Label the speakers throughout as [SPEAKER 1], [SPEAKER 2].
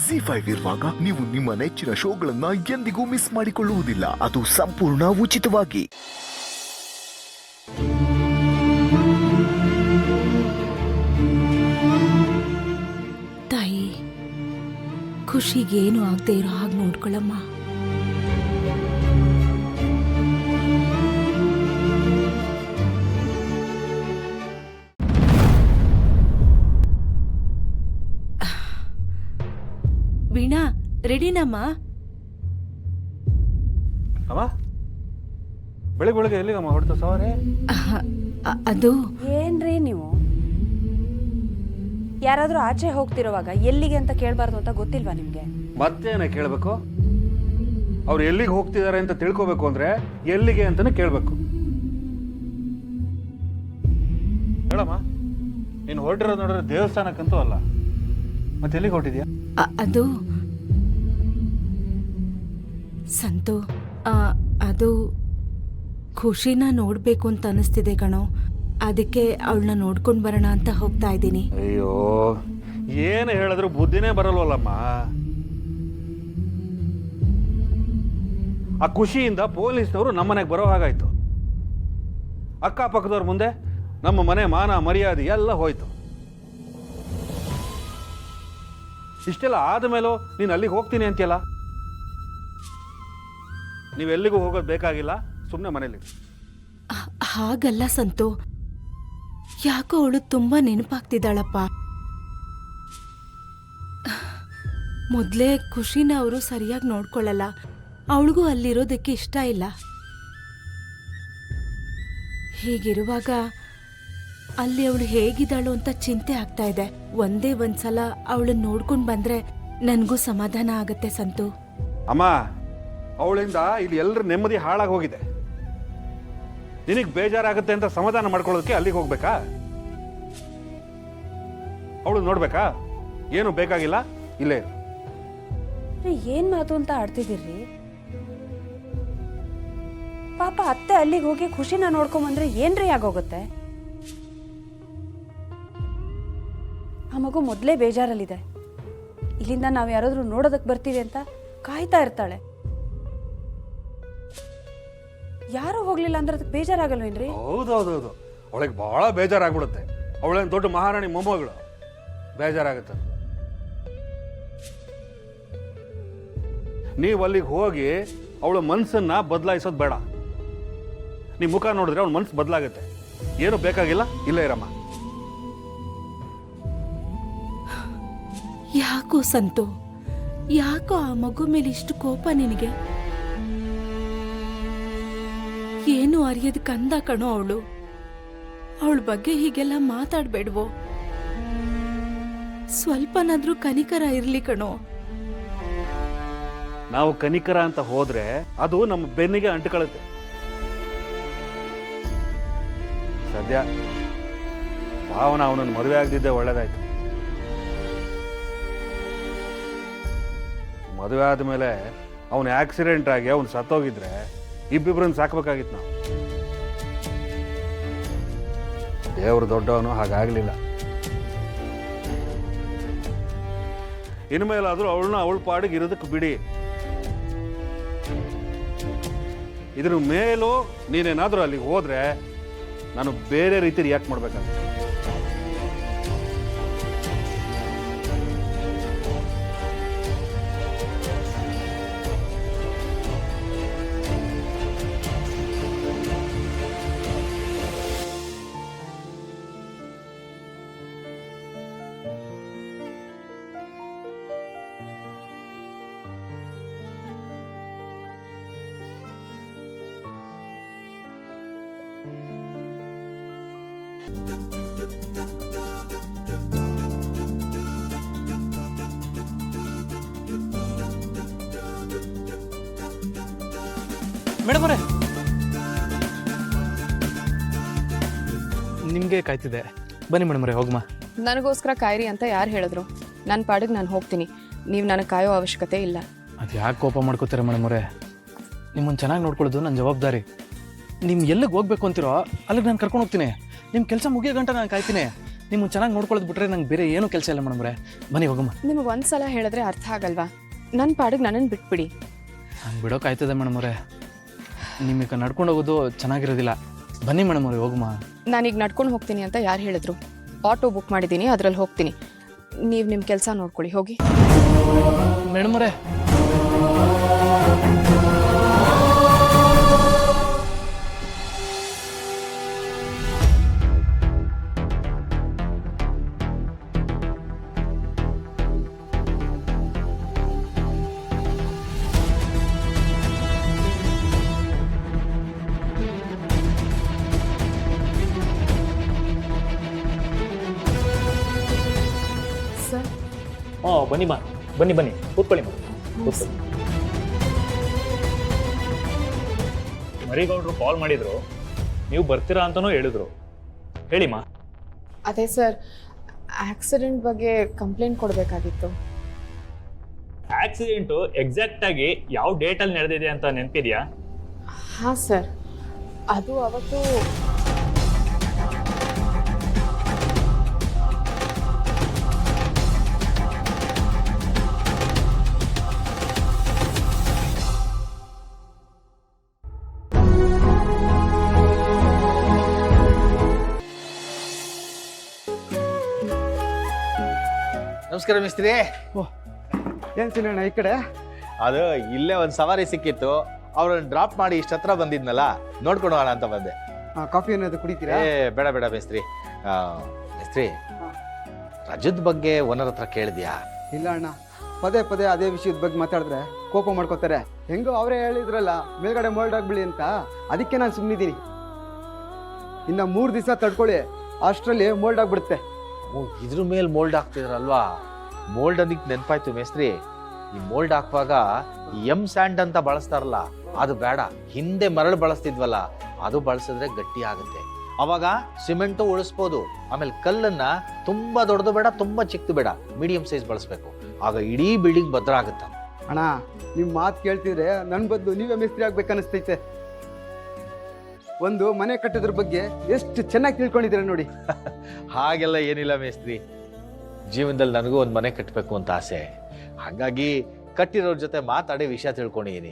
[SPEAKER 1] ಜಿ5 ಇರುವಾಗ ನೀವು ನಿಮ್ಮ ನೆಚ್ಚಿನ ಶೋಗಳನ್ನ ಎಂದಿಗೂ ಮಿಸ್ ಮಾಡಿಕೊಳ್ಳುವುದಿಲ್ಲ. ಅದು ಸಂಪೂರ್ಣ ಉಚಿತವಾಗಿ.
[SPEAKER 2] ತಾಯಿ, ಖುಷಿಗೇನು ಆಗದೆ ಇರೋ ಹಾಗೆ ನೋಡ್ಕೊಳ್ಳಮ್ಮ. ವೀಣಾ, ರೆಡಿನಮ್ಮ?
[SPEAKER 3] ಅಮ್ಮ, ಬೆಳಗ್ಗೆ ಎಲ್ಲಿಗಮ್ಮ ಹೊಡ್ತ ಸವಾರೆ?
[SPEAKER 2] ಅದು
[SPEAKER 4] ಏನ್ರಿ ನೀವು ಯಾರಾದ್ರೂ ಆಚೆ ಹೋಗ್ತಿರೋವಾಗ ಎಲ್ಲಿಗೆ ಅಂತ ಕೇಳಬಾರ್ದು ಅಂತ ಗೊತ್ತಿಲ್ವಾ ನಿಮ್ಗೆ?
[SPEAKER 3] ಮತ್ತೇನ ಕೇಳಬೇಕು? ಅವ್ರು ಎಲ್ಲಿಗೆ ಹೋಗ್ತಿದ್ದಾರೆ ಅಂತ ತಿಳ್ಕೋಬೇಕು ಅಂದ್ರೆ ಎಲ್ಲಿಗೆ ಅಂತಾನೆ ಕೇಳಬೇಕು. ಹೇಳಮ್ಮ, ನೀನು ಹೊರಟಿರೋದು ನೋಡಿದ್ರೆ ದೇವಸ್ಥಾನಕ್ಕಂತೂ ಅಲ್ಲ, ಮತ್ತೆ ಎಲ್ಲಿಗೆ ಹೊರಟಿದ್ಯಾ?
[SPEAKER 2] ಅದು ಸಂತು, ಅದು ಖುಷಿನ ನೋಡ್ಬೇಕು ಅಂತ ಅನಿಸ್ತಿದೆ ಕಣೋ. ಅದಕ್ಕೆ ಅವಳನ್ನ ನೋಡ್ಕೊಂಡು ಬರೋಣ ಅಂತ ಹೋಗ್ತಾ ಇದ್ದೀನಿ.
[SPEAKER 3] ಅಯ್ಯೋ, ಏನು ಹೇಳಿದ್ರು ಬುದ್ಧಿನೇ ಬರಲ್ವಲ್ಲಮ್ಮ. ಆ ಖುಷಿಯಿಂದ ಪೊಲೀಸ್ನವರು ನಮ್ಮನೆಗೆ ಬರೋ ಹಾಗಾಯ್ತು. ಅಕ್ಕಪಕ್ಕದವ್ರ ಮುಂದೆ ನಮ್ಮ ಮನೆ ಮಾನ ಮರ್ಯಾದೆ ಎಲ್ಲ ಹೋಯ್ತು. ಇಷ್ಟೆಲ್ಲ ಆದಮೇಲೂ ನೀನು ಅಲ್ಲಿಗೆ ಹೋಗ್ತೀನಿ ಅಂತೀಯಲ್ಲ. ನೀವೆಲ್ಲಿಗೂ ಹೋಗೋದು ಬೇಕಾಗಿಲ್ಲ, ಸುಮ್ಮನೆ ಮನೇಲಿ.
[SPEAKER 2] ಹಾಗಲ್ಲ ಸಂತು, ಯಾಕೋ ಅವಳು ತುಂಬಾ ನೆನಪಾಗ್ತಿದ್ದಾಳಪ್ಪ. ಮೊದಲೇ ಖುಷಿನ ಅವರು ಸರಿಯಾಗಿ ನೋಡ್ಕೊಳ್ಳಲ್ಲ. ಅವಳಿಗೂ ಅಲ್ಲಿರೋದಕ್ಕೆ ಇಷ್ಟ ಇಲ್ಲ. ಹೀಗಿರುವಾಗ ಅಲ್ಲಿ ಅವಳು ಹೇಗಿದ್ದಾಳು ಅಂತ ಚಿಂತೆ ಆಗ್ತಾ ಇದೆ. ಒಂದೇ ಒಂದ್ಸಲ ಅವಳನ್ನ ನೋಡ್ಕೊಂಡು ಬಂದ್ರೆ ನನಗೂ ಸಮಾಧಾನ ಆಗತ್ತೆ ಸಂತು.
[SPEAKER 3] ಅಮ್ಮ, ಅವಳಿಂದ ಇಲ್ಲಿ ಎಲ್ಲರ ನೆಮ್ಮದಿ ಹಾಳಾಗಿ ಹೋಗಿದೆ. ನಿನಗೆ ಬೇಜಾರಾಗುತ್ತೆ ಅಂತ ಸಮಾಧಾನ ಮಾಡ್ಕೊಳ್ಳೋದಕ್ಕೆ ಅಲ್ಲಿಗೆ ಹೋಗ್ಬೇಕಾ? ಅವಳು ನೋಡ್ಬೇಕಾ? ಏನು ಬೇಕಾಗಿಲ್ಲ, ಇಲ್ಲೇ ಇರು.
[SPEAKER 4] ಏನ್ ಮಾತು ಅಂತ ಆಡ್ತಿದ್ದೀರಿ? ಪಾಪ ಅತ್ತೆ ಅಲ್ಲಿಗೆ ಹೋಗಿ ಖುಷಿನ ನೋಡ್ಕೊಂಬಂದ್ರೆ ಏನ್ರಿ ಆಗೋಗುತ್ತೆ? ಆ ಮಗು ಮೊದಲೇ ಬೇಜಾರಲ್ಲಿದೆ. ಇಲ್ಲಿಂದ ನಾವು ಯಾರಾದ್ರೂ ನೋಡೋದಕ್ಕೆ ಬರ್ತೀವಿ ಅಂತ ಕಾಯ್ತಾ ಇರ್ತಾಳೆ. ಯಾರು ಹೋಗ್ಲಿಲ್ಲ ಅಂದ್ರೆ ಅದಕ್ಕೆ ಬೇಜಾರಾಗಲ್ವೇನ್ರಿ?
[SPEAKER 3] ಹೌದೌದೌದು, ಅವಳಿಗೆ ಬಹಳ ಬೇಜಾರಾಗ್ಬಿಡುತ್ತೆ. ಅವಳೇನು ದೊಡ್ಡ ಮಹಾರಾಣಿ ಮೊಮ್ಮಗಳು, ಬೇಜಾರಾಗುತ್ತೆ. ನೀವು ಅಲ್ಲಿಗೆ ಹೋಗಿ ಅವಳ ಮನಸ್ಸನ್ನ ಬದಲಾಯಿಸೋದು ಬೇಡ. ನೀವು ಮುಖ ನೋಡಿದ್ರೆ ಅವಳ ಮನಸ್ಸು ಬದಲಾಗುತ್ತೆ. ಏನು ಬೇಕಾಗಿಲ್ಲ, ಇಲ್ಲೇ ಇರಮ್ಮ.
[SPEAKER 2] ಯಾಕೋ ಸಂತು, ಯಾಕೋ ಆ ಮಗು ಮೇಲೆ ಇಷ್ಟು ಕೋಪ ನಿನಗೆ? ಏನು ಅರಿಯದ ಕಂದ ಕಣೋ ಅವಳು. ಅವಳ ಬಗ್ಗೆ ಹೀಗೆಲ್ಲ ಮಾತಾಡ್ಬೇಡ್ವೋ. ಸ್ವಲ್ಪನಾದ್ರೂ ಕನಿಕರ ಇರ್ಲಿ ಕಣೋ.
[SPEAKER 3] ನಾವು ಕನಿಕರ ಅಂತ ಹೋದ್ರೆ ಅದು ನಮ್ಮ ಬೆನ್ನಿಗೆ ಅಂಟಿಕೊಳ್ಳುತ್ತೆ. ಸದ್ಯ ಭಾವನ ಅವನನ್ನು ಮದುವೆ ಆಗದಿದ್ದೆ ಒಳ್ಳೇದಾಯ್ತು. ಮದುವೆ ಆದ್ಮೇಲೆ ಅವನು ಆಕ್ಸಿಡೆಂಟ್ ಆಗಿ ಅವನು ಸತ್ತೋಗಿದ್ರೆ ಇಬ್ಬಿಬ್ರನ್ನ ಸಾಕ್ಬೇಕಾಗಿತ್ತು ನಾವು. ದೇವರು ದೊಡ್ಡವನು, ಹಾಗಾಗ್ಲಿಲ್ಲ. ಇನ್ಮೇಲಾದ್ರೂ ಅವಳನ್ನ ಅವಳ ಪಾಡಿಗೆ ಇರೋದಕ್ಕೆ ಬಿಡಿ. ಇದ್ರ ಮೇಲೂ ನೀನೇನಾದ್ರೂ ಅಲ್ಲಿಗೆ ಹೋದ್ರೆ ನಾನು ಬೇರೆ ರೀತಿ ರಿಯಾಕ್ಟ್ ಮಾಡ್ಬೇಕಾಗುತ್ತೆ.
[SPEAKER 5] ಮೇಡಮ್ ಅವರೇ, ನಿಮಗೆ ಕಾಯ್ತಿದೆ. ಬನ್ನಿ ಮೇಡಮ್ ಅವರೇ, ಹೋಗಮ್ಮ.
[SPEAKER 6] ನನಗೋಸ್ಕರ ಕಾಯಿರಿ ಅಂತ ಯಾರು ಹೇಳಿದ್ರು? ನನ್ನ ಪಾಡಿಗೆ ನಾನು ಹೋಗ್ತೀನಿ. ನೀವು ನನಗೆ ಕಾಯೋ ಅವಶ್ಯಕತೆ ಇಲ್ಲ.
[SPEAKER 5] ಅದು ಯಾಕೆ ಕೋಪ ಮಾಡ್ಕೋತೀರ ಮೇಡಮ್ ಅವರೇ? ನಿಮ್ಮನ್ನು ಚೆನ್ನಾಗಿ ನೋಡ್ಕೊಳ್ಳೋದು ನನ್ನ ಜವಾಬ್ದಾರಿ. ನೀವು ಎಲ್ಲಿಗೆ ಹೋಗ್ಬೇಕು ಅಂತಿರೋ ಅಲ್ಲಿಗೆ ನಾನು ಕರ್ಕೊಂಡು ಹೋಗ್ತೀನಿ. ನಿಮ್ಮ ಕೆಲಸ ಮುಗಿಯೋ ಗಂಟ ನಾನು ಕಾಯ್ತೀನಿ. ನಿಮ್ಮನ್ನು ಚೆನ್ನಾಗಿ ನೋಡ್ಕೊಳ್ಳೋದು ಬಿಟ್ರೆ ನಂಗೆ ಬೇರೆ ಏನೂ ಕೆಲಸ ಇಲ್ಲ ಮೇಡಮ್ರೆ. ಬನ್ನಿ ಹೋಗಮ್ಮ.
[SPEAKER 6] ನಿಮಗೆ ಒಂದು ಸಲ ಹೇಳಿದ್ರೆ ಅರ್ಥ ಆಗಲ್ವಾ? ನನ್ನ ಪಾಡಿಗೆ ನನ್ನನ್ನು ಬಿಟ್ಬಿಡಿ.
[SPEAKER 5] ಹಂಗೆ ಬಿಡೋಕ್ಕಾಯ್ತದೆ ಮೇಡಮ್ರೆ. ನಿಮಗೆ ನಡ್ಕೊಂಡು ಹೋಗೋದು ಚೆನ್ನಾಗಿರೋದಿಲ್ಲ. ಬನ್ನಿ ಮೇಡಮ್ರೆ ಹೋಗಮ್ಮ.
[SPEAKER 6] ನಾನೀಗ ನಡ್ಕೊಂಡು ಹೋಗ್ತೀನಿ ಅಂತ ಯಾರು ಹೇಳಿದ್ರು? ಆಟೋ ಬುಕ್ ಮಾಡಿದ್ದೀನಿ, ಅದರಲ್ಲಿ ಹೋಗ್ತೀನಿ. ನೀವು ನಿಮ್ಮ ಕೆಲಸ ನೋಡ್ಕೊಳ್ಳಿ, ಹೋಗಿ.
[SPEAKER 5] ಮೇಡಮ್ರೆ
[SPEAKER 6] ಸರ್,
[SPEAKER 7] ಬನ್ನಿ ಬನ್ನಿ ಕೂತ್ಕೊಳ್ಳಿ ಕೂತ್ಕೊಳ್ಳಿ. ಮರಿಗೌಡರು ಕಾಲ್ ಮಾಡಿದ್ರು, ನೀವು ಬರ್ತೀರಾ ಅಂತಲೂ ಹೇಳಿದ್ರು. ಹೇಳಿಮ್ಮ.
[SPEAKER 6] ಅದೇ ಸರ್, ಆಕ್ಸಿಡೆಂಟ್ ಬಗ್ಗೆ ಕಂಪ್ಲೇಂಟ್ ಕೊಡಬೇಕಾಗಿತ್ತು.
[SPEAKER 7] ಆಕ್ಸಿಡೆಂಟು ಎಕ್ಸಾಕ್ಟ್ ಆಗಿ ಯಾವ ಡೇಟಲ್ಲಿ ನಡೆದಿದೆ ಅಂತ ನೆನಪಿದೆಯಾ?
[SPEAKER 6] ಹಾಂ ಸರ್, ಅದು ಅವತ್ತು
[SPEAKER 8] ನಮಸ್ಕಾರ ಮಿಸ್ತ್ರಿ.
[SPEAKER 9] ಏನ್ ಸಿನಣ್ಣ ಈ ಕಡೆ?
[SPEAKER 8] ಅದು ಇಲ್ಲೇ ಒಂದು ಸವಾರಿ ಸಿಕ್ಕಿತ್ತು, ಅವ್ರನ್ನ ಡ್ರಾಪ್ ಮಾಡಿ ಇಷ್ಟ ಹತ್ರ ಬಂದಿದ್ನಲ್ಲ, ನೋಡ್ಕೊಂಡು ಹೋಗೋಣ ಅಂತ ಬಂದೆ.
[SPEAKER 9] ಕಾಫಿ ಏನಾದ್ರು ಕುಡಿತೀರಾ?
[SPEAKER 8] ಬೇಡ ಬೇಡ ಮೇಸ್ತ್ರಿ. ಮೇಸ್ತ್ರಿ, ರಜದ್ ಬಗ್ಗೆ ಓನರ್ ಹತ್ರ ಕೇಳಿದ್ಯಾ?
[SPEAKER 9] ಇಲ್ಲ ಅಣ್ಣ, ಪದೇ ಪದೇ ಅದೇ ವಿಷಯದ ಬಗ್ಗೆ ಮಾತಾಡಿದ್ರೆ ಕೋಪ ಮಾಡ್ಕೋತಾರೆ. ಹೆಂಗೋ ಅವರೇ ಹೇಳಿದ್ರಲ್ಲ ಮೇಲ್ಗಡೆ ಮೋಲ್ಡ್ ಆಗ್ಬಿಡಿ ಅಂತ, ಅದಕ್ಕೆ ನಾನು ಸುಮ್ಮನಿದ್ದೀನಿ. ಇನ್ನು 3 ದಿವಸ ತಡ್ಕೊಳ್ಳಿ, ಅಷ್ಟರಲ್ಲಿ ಮೋಲ್ಡ್ ಆಗ್ಬಿಡುತ್ತೆ.
[SPEAKER 8] ಇದ್ರ ಮೇಲೆ ಮೋಲ್ಡ್ ಹಾಕ್ತಿದ್ರಲ್ವಾ? ಮೋಲ್ಡ್ ಅದಕ್ಕೆ ನೆನಪಾಯ್ತು ಮೇಸ್ತ್ರಿ. ಈ ಮೋಲ್ಡ್ ಹಾಕುವಾಗ ಎಂ ಸ್ಯಾಂಡ್ ಅಂತ ಬಳಸ್ತಾರಲ್ಲ, ಅದು ಬೇಡ. ಹಿಂದೆ ಮರಳು ಬಳಸ್ತಿದ್ವಲ್ಲ, ಅದು ಬಳಸಿದ್ರೆ ಗಟ್ಟಿ ಆಗುತ್ತೆ. ಅವಾಗ ಸಿಮೆಂಟು ಉಳಿಸ್ಬೋದು. ಆಮೇಲೆ ಕಲ್ಲನ್ನ ತುಂಬಾ ದೊಡ್ಡದು ಬೇಡ, ತುಂಬಾ ಚಿಕ್ಕದು ಬೇಡ, ಮೀಡಿಯಂ ಸೈಜ್ ಬಳಸ್ಬೇಕು. ಆಗ ಇಡೀ ಬಿಲ್ಡಿಂಗ್ ಭದ್ರ ಆಗುತ್ತೆ.
[SPEAKER 9] ಅಣ್ಣ, ನಿಮ್ಮ ಮಾತು ಕೇಳ್ತಿದ್ರೆ ನನ್ನ ಬದಲು ನೀವೇ ಮಿಸ್ತ್ರಿ ಆಗ್ಬೇಕನ್ನಿಸ್ತೈತೆ. ಒಂದು ಮನೆ ಕಟ್ಟೋದ್ರ ಬಗ್ಗೆ ಎಷ್ಟು ಚೆನ್ನಾಗಿ ತಿಳ್ಕೊಂಡಿದ್ದೀರ ನೋಡಿ.
[SPEAKER 8] ಹಾಗೆಲ್ಲ ಏನಿಲ್ಲ ಮೇಸ್ತ್ರಿ, ಜೀವನದಲ್ಲಿ ನನಗೂ ಒಂದು ಮನೆ ಕಟ್ಟಬೇಕು ಅಂತ ಆಸೆ. ಹಾಗಾಗಿ ಕಟ್ಟಿರೋರ ಜೊತೆ ಮಾತಾಡಿ ವಿಷಯ ತಿಳ್ಕೊಂಡಿದ್ದೀನಿ.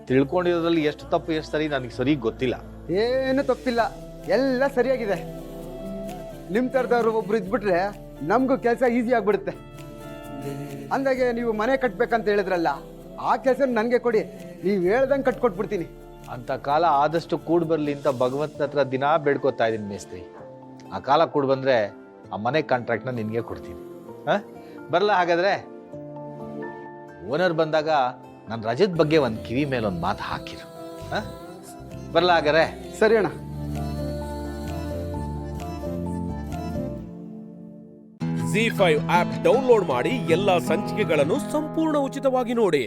[SPEAKER 8] ತಿಳ್ಕೊಂಡಿರೋದ್ರಲ್ಲಿ ಎಷ್ಟು ತಪ್ಪು ಎಷ್ಟು ಸರಿ ನನಗೆ ಸರಿ ಗೊತ್ತಿಲ್ಲ.
[SPEAKER 9] ಏನು ತಪ್ಪಿಲ್ಲ, ಎಲ್ಲ ಸರಿಯಾಗಿದೆ. ನಿಮ್ಮ ಥರದವ್ರು ಒಬ್ರು ಇದ್ಬಿಟ್ರೆ ನಮಗೂ ಕೆಲಸ ಈಸಿ ಆಗ್ಬಿಡುತ್ತೆ. ಅಂದಾಗೆ ನೀವು ಮನೆ ಕಟ್ಬೇಕಂತ ಹೇಳಿದ್ರಲ್ಲ, ಆ ಕೆಲಸ ನನಗೆ ಕೊಡಿ, ನೀವು ಹೇಳ್ದಂಗೆ ಕಟ್ಕೊಟ್ಬಿಡ್ತೀನಿ.
[SPEAKER 8] ಅಂತ ಕಾಲ ಆದಷ್ಟು ಕೂಡ್ ಬರ್ಲಿ ಅಂತ ಭಗವಂತನ ಹತ್ರ ದಿನಾ ಬೇಡ್ಕೋತಾ ಇದ್ದೀನಿ ಮೇಸ್ತ್ರಿ. ಆ ಕಾಲ ಕೂಡ್ ಬಂದ್ರೆ ಆ ಮನೆ ಕಾಂಟ್ರಾಕ್ಟ್ನ ನಿನ್ಗೆ ಕೊಡ್ತೀನಿ. ಬರಲ್ಲ ಹಾಗಾದ್ರೆ? ಓನರ್ ಬಂದಾಗ ನನ್ನ ರಜದ ಬಗ್ಗೆ ಒಂದು ಕಿವಿ ಮೇಲೆ ಒಂದು ಮಾತು ಹಾಕಿರು. ಬರಲ್ಲ ಹಾಗಾದ್ರೆ?
[SPEAKER 9] ಸರಿ ಅಣ್ಣ.
[SPEAKER 10] ZEE5 ಆಪ್ ಡೌನ್ಲೋಡ್ ಮಾಡಿ ಎಲ್ಲಾ ಸಂಚಿಕೆಗಳನ್ನು ಸಂಪೂರ್ಣ ಉಚಿತವಾಗಿ ನೋಡಿ.